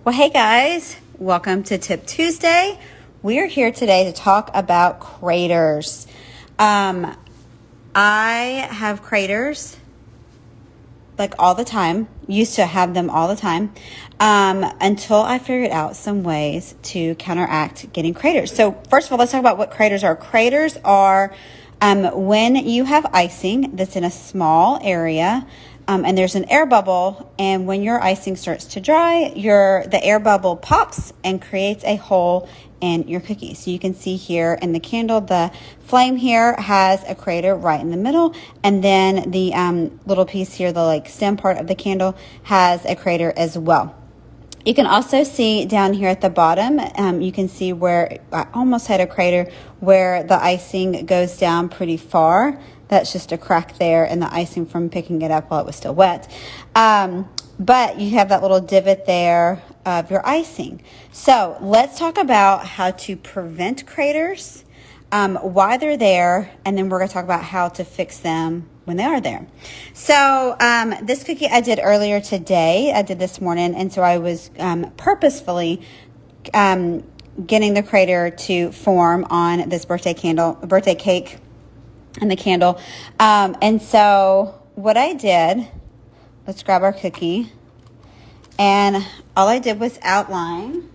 Well, hey guys, welcome to Tip Tuesday. We are here today to talk about craters. I have craters like all the time, used to have them all the time, until I figured out some ways to counteract getting craters. So first of all, let's talk about what craters are. Craters are when you have icing that's in a small area, and there's an air bubble, and when your icing starts to dry, the air bubble pops and creates a hole in your cookie. So you can see here in the candle, the flame here has a crater right in the middle, and then the little piece here, the stem part of the candle, has a crater as well. You can also see down here at the bottom, you can see where I almost had a crater where the icing goes down pretty far. That's just a crack there in the icing from picking it up while it was still wet. But you have that little divot there of your icing. So let's talk about how to prevent craters, why they're there, and then we're going to talk about how to fix them when they are there. So this cookie I did earlier today, I did this morning, and so I was purposefully getting the crater to form on this birthday cake and the candle. And so what I did, let's grab our cookie, and all I did was outline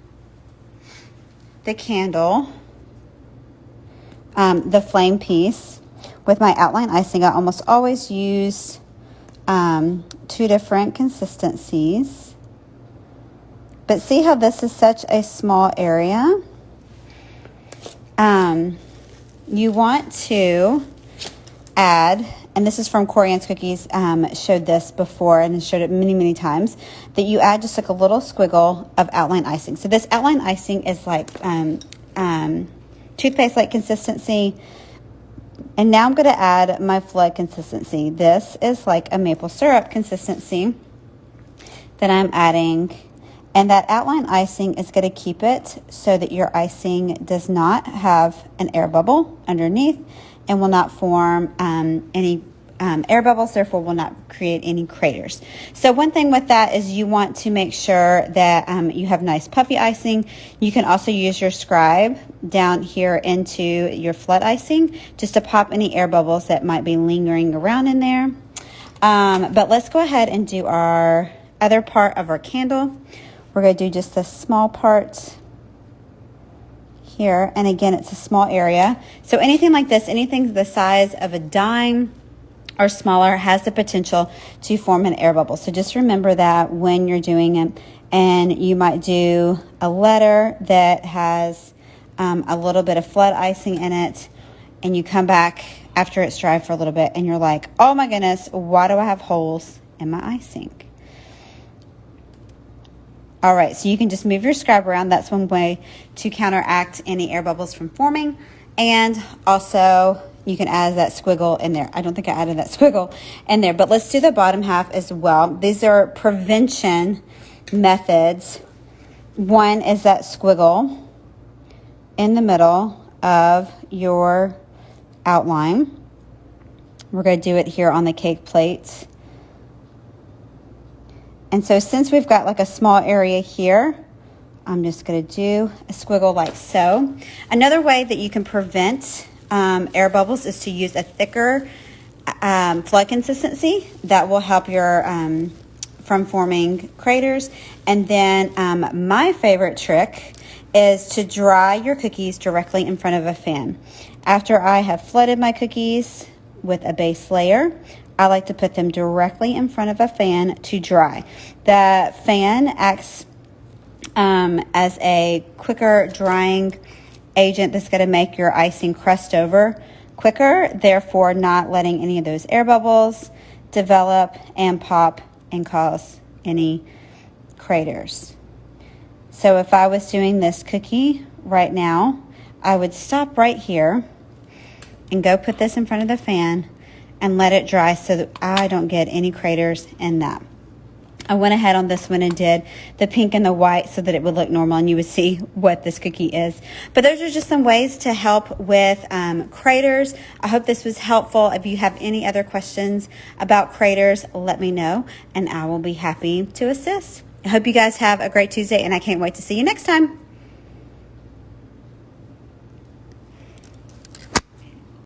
the candle, the flame piece with my outline icing. I almost always use two different consistencies, but see how this is such a small area? You want to add, and this is from Corian's Cookies, showed this before and showed it many times, that you add just like a little squiggle of outline icing. So this outline icing is like toothpaste-like consistency. And now I'm going to add my flood consistency. This is like a maple syrup consistency that I'm adding. And that outline icing is going to keep it so that your icing does not have an air bubble underneath and will not form any air bubbles, therefore will not create any craters. So one thing with that is you want to make sure that you have nice puffy icing. You can also use your scribe down here into your flood icing just to pop any air bubbles that might be lingering around in there. But let's go ahead and do our other part of our candle. We're going to do just the small part here, and again, it's a small area. So anything like this, anything the size of a dime or smaller, has the potential to form an air bubble. So just remember that when you're doing it. And you might do a letter that has a little bit of flood icing in it, and you come back after it's dry for a little bit and you're like, oh my goodness, why do I have holes in my icing? All right, so you can just move your scribe around. That's one way to counteract any air bubbles from forming. And also, you can add that squiggle in there. I don't think I added that squiggle in there, but let's do the bottom half as well. These are prevention methods. One is that squiggle in the middle of your outline. We're going to do it here on the cake plate. And so since we've got like a small area here, I'm just going to do a squiggle like so. Another way that you can prevent air bubbles is to use a thicker flood consistency that will help your from forming craters. And then my favorite trick is to dry your cookies directly in front of a fan. After I have flooded my cookies with a base layer, I like to put them directly in front of a fan to dry. The fan acts as a quicker drying agent that's going to make your icing crust over quicker, therefore not letting any of those air bubbles develop and pop and cause any craters. So if I was doing this cookie right now, I would stop right here and go put this in front of the fan and let it dry so that I don't get any craters in that. I went ahead on this one and did the pink and the white so that it would look normal and you would see what this cookie is. But those are just some ways to help with craters. I hope this was helpful. If you have any other questions about craters, let me know and I will be happy to assist. I hope you guys have a great Tuesday, and I can't wait to see you next time.